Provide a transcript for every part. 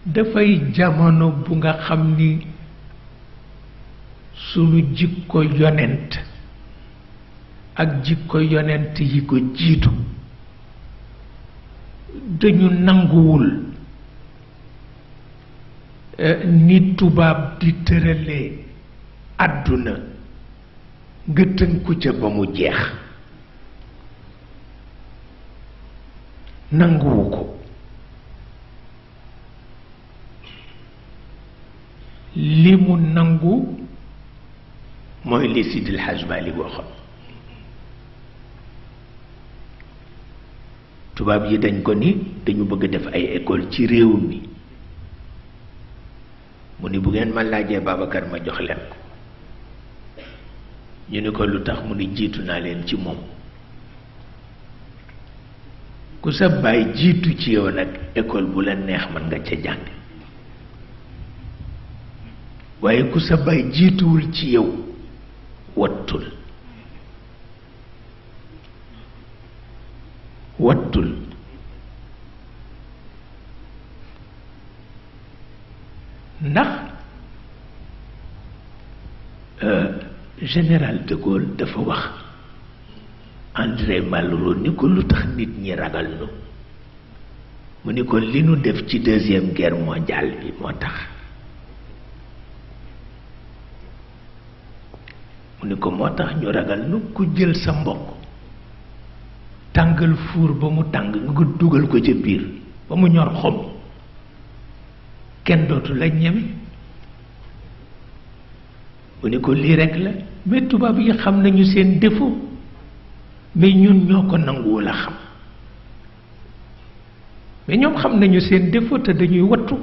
dafay jamono bu nga xam ni sunu jikko yonent ak jikko yonent yi ko jiitu dañu nanguwul ni tubaab di tëralee àdduna nga tënku ca ba mu jeex nanguwu ko li mu nangu mooy li Sidil Hadj Malick waxoon tubaab yi dañ ko ni dañu bëgg def ay école ci réew mi mu ni bu ngeen ma laajee Babacar ma jox leen ko ñu ni ko lu tax mu ni jiitu naa leen ci moom ku sa baay jiitu ci yow nag école bu la neex mën nga ca jàng waaye ku sa baay jiituwul ci yow wattul ndax général de Gaulle dafa wax André Malraux ni ko lu tax nit ñi ragal nu mu ni ko li nu def ci deuxième guerre mondiale bi moo tax mu ni ko moo tax ñu ragal nu ku jël sa mbokk tàngal fuur ba mu tàng nga dugal ko ca biir ba mu ñor xom kenn dootu la ñeme mu ni ko lii rekk la mais tubaab yi xam nañu seen défaut mais ñun ñoo ko nanguwul a xam mais ñoom xam nañu seen défaut te dañuy wattu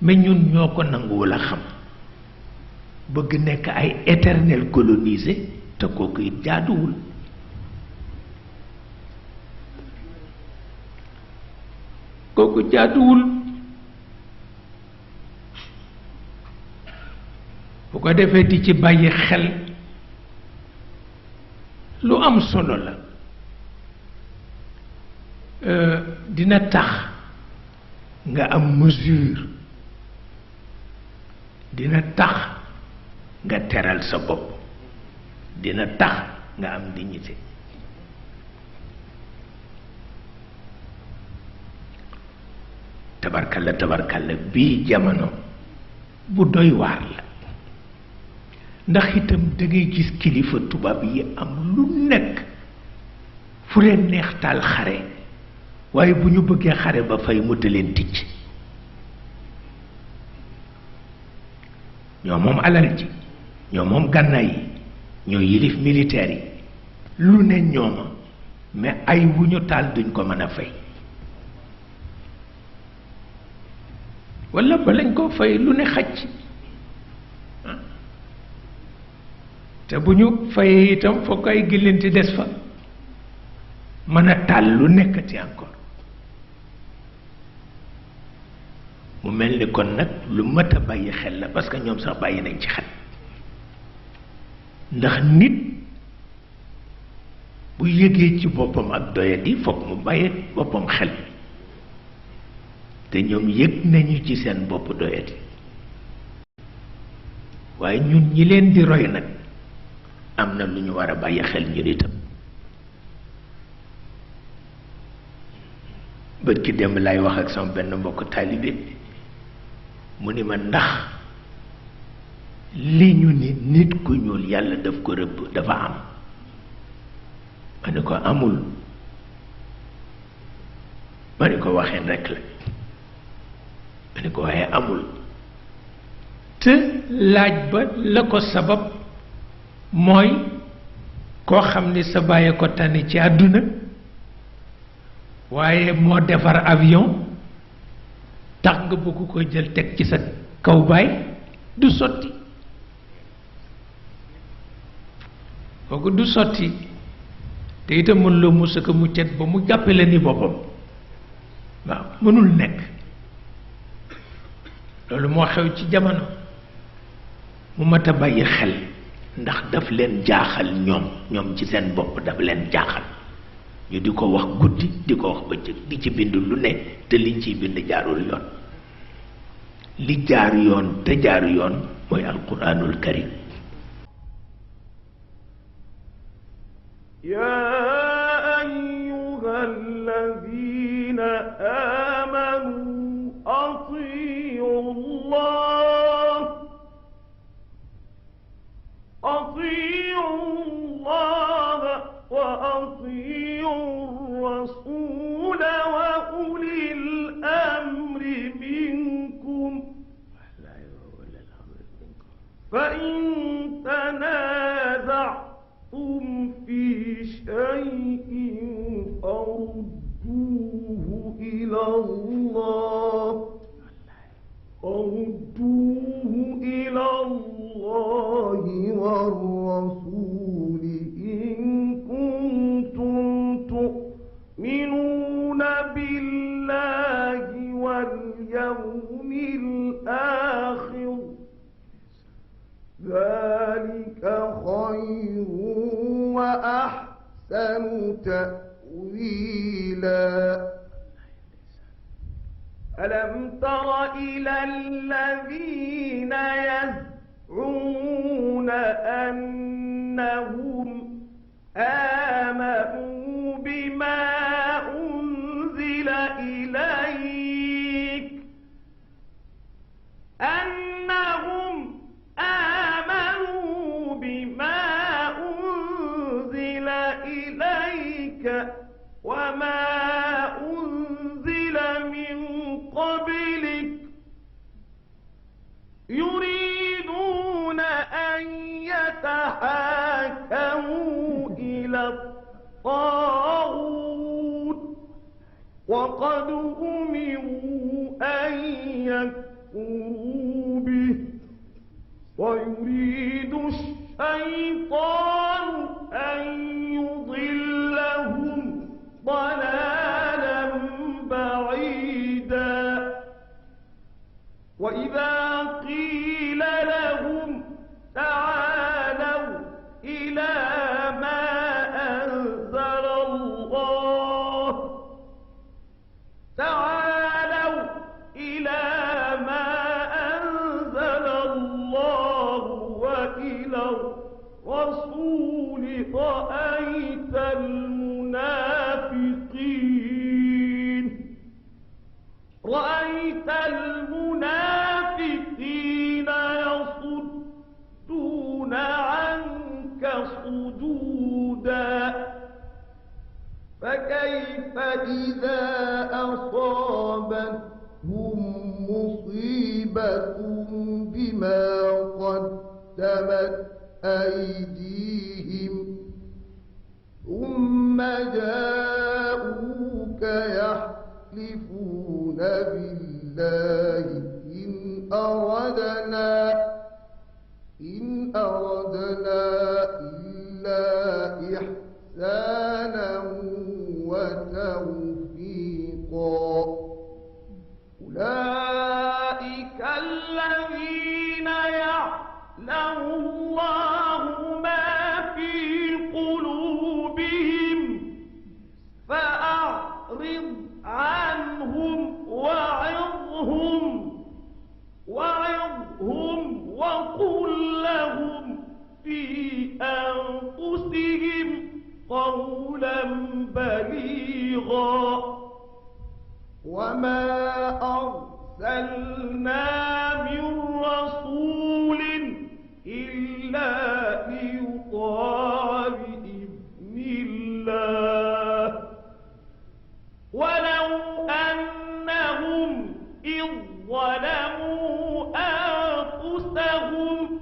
mais ñun ñoo ko nanguwul a xam bëgg nekk ay éternel colonisé te kooku it jaaduwul bu ko defee di ci bàyyi xel lu am solo la dina tax nga am mesure dina tax nga teral sa bopp dina tax nga am dignité tabarkalla bii jamono bu doy waar la ndax itam da ngay gis kilifa tubaab yi am lu nekk fu leen neex taal xare waaye bu ñu bëggee xare ba fay mu leen ticc ñoo moom alal ji ñoo moom gànnaay yi ñoo yilif militaire yi lu ne ñooma mais ay wu ñu taal duñ ko mën a fay walla ba lañ ko fay lu ne xacc te bu ñu fayee itam fokk ay gillanti des fa mën a taal lu nekkati encore mu mel ni kon nag lu mat a bàyyi xel la parce que ñoom sax bàyyi nañ ci xel ndax nit bu yëgee ci boppam ak doyadi fokk mu bàyyi boppam xel te ñoom yëg nañu ci seen bopp doyadi waaye ñun ñi leen di roy nag am na lu ñu war a bàyyi xel ñu itam bët ki démb lay wax ak sama benn mbokk taalibe mu ni ma ndax li ñu ni nit ku ñuul yàlla daf ko rëbb dafa am ma ni ko amul ma ni ko waxeen rekk la ma ni ko waaye amul te laaj ba la ko sabab mooy koo xam ni sa bàyyi ko tane ci àdduna waaye moo defar avion tax nga bëgg ko jël teg ci sa kaw baay du sotti kooku du sotti te itam mën loo musa ko mu cet ba mu jàppe la ni boppam waaw mënul nekk loolu moo xew ci jamono mu mat a bàyyi xel ndax daf leen jaaxal ñoom ci seen bopp daf leen jaaxal ñu di ko wax guddi di ko wax bëccëg di ci bind lu ne te liñ ciy bind jaarul yoon li jaar yoon te jaar yoon mooy alquranul karim. يا أيها الذين آمنوا أطيعوا الله وأطيعوا الرسول وأولي الأمر منكم فإن تنازعتم في شيء فردوه إلى الله والرسول إن كنتم تؤمنون بالله واليوم الآخر ذلك خير وأحسن تأويلا. ألم تر إلى الذين يزعمون أنهم آمنوا بما أنزل إليك وما أنزل من قبلك يريدون أن يتحاكموا إلى الطاغوت وقد أمروا أن يكفروا به ويريد الشيطان أن يضلهم ضلالا بعيدا. وإذا قيل لهم تعالوا إلى ما أنزل الله وإلى الرسول رأيت المنافقين يصدون عنك صدودا. فكيف إذا أصابتهم مصيبة بما قدمت أيديهم ثم جاءوك يحلفون بالله إن أردنا إلا إحسانا وتوفيقا. أولئك الذين يعلم الله ما في قلوبهم فأعرض عنهم وعظهم وقل لهم في أنفسهم قولا بليغا. وما أرسلنا من رسول إلا ليطاع بإذن الله ولو أنهم إذ ظلموا أنفسهم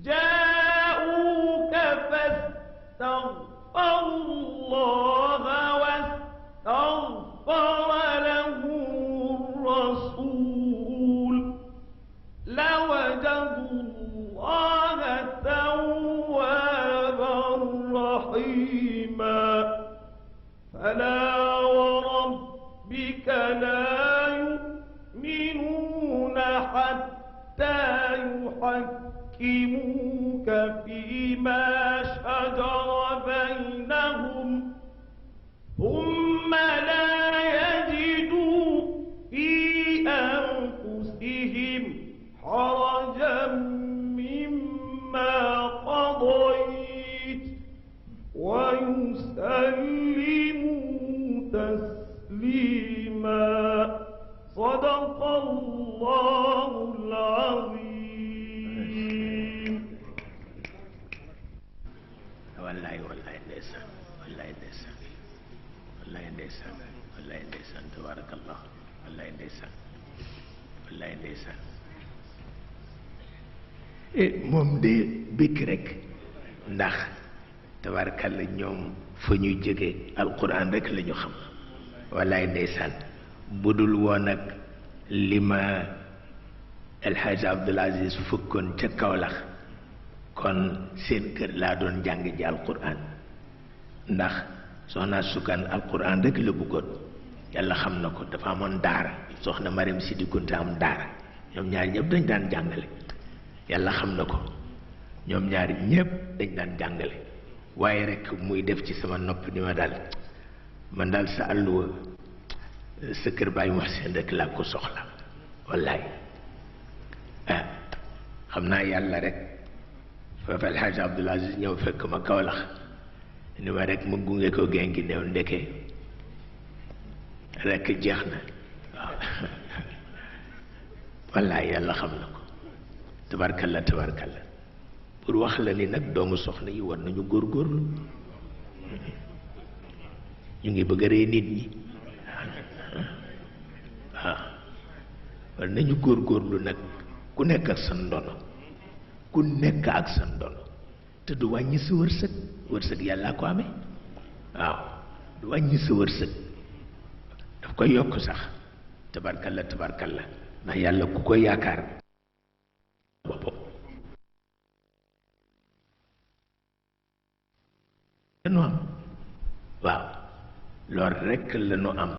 جاءوك فاستغفروا الله واستغفر لهم الرسول لوجدوا الله توابا رحيما. فلا وربك لا يؤمنون حتى يحكموك فيما شجر بينهم ثم لا يجدوا في أنفسهم أنفسهم حرجا مما قضيت ويسلموا تسليما صدق الله العظيم. wallaay wallaay ndeysaan wallaay ndeysaan wallaay ndeysaan wallaay ndeysaan tabarakallah wallaay ndeysaan wallaay ndeysaan moom de bikk rek ndax tabarakalla ñoom fa ñu jóge alquran rek la ñu xam wallaay ndeysaan budul woon ak li ma El Hadj Abdoul Aziz fukkoon ca Kaolack kon seen kër laa doon jàng ji alquran ndax soxna Sukan alquran rek la bëggoon yàlla xam na ko dafa amoon daara soxna Mariam Sidi Kunta am daara ñoom ñaari ñëpp dañ daan jàngale yàlla xam na ko ñoom ñaari ñëpp dañ daan jàngale waaye rek muy def ci sama nopp ni ma daal man daal sa àlluwa sa kër Baye Mohsin rek laa ko soxla wallaay xam naa yàlla rek foofu El Hadj Abdoul Aziz ñëw fekk ma Kaolack ni ma rek mu gunge ko gengi néew ndeke rek jeex na waaw wallaay yàlla xam na ko tabarkalla tabarkalla pour wax la ni nag doomu soxna yi war nañu góorgóorlu ñu ngi bëgg a rey nit ñi waaw war nañu góorgóorlu nag ku nekk ak sa ndono ku nekk ak sa ndono te du wàññi sa wërsëg wërsëg yàllaa ko amee waaw du wàññi sa wërsëg daf koy yokk sax tabarkalla tabarkalla ndax yàlla ku ko yaakaar boppam la nu am waaw loolu rekk la nu am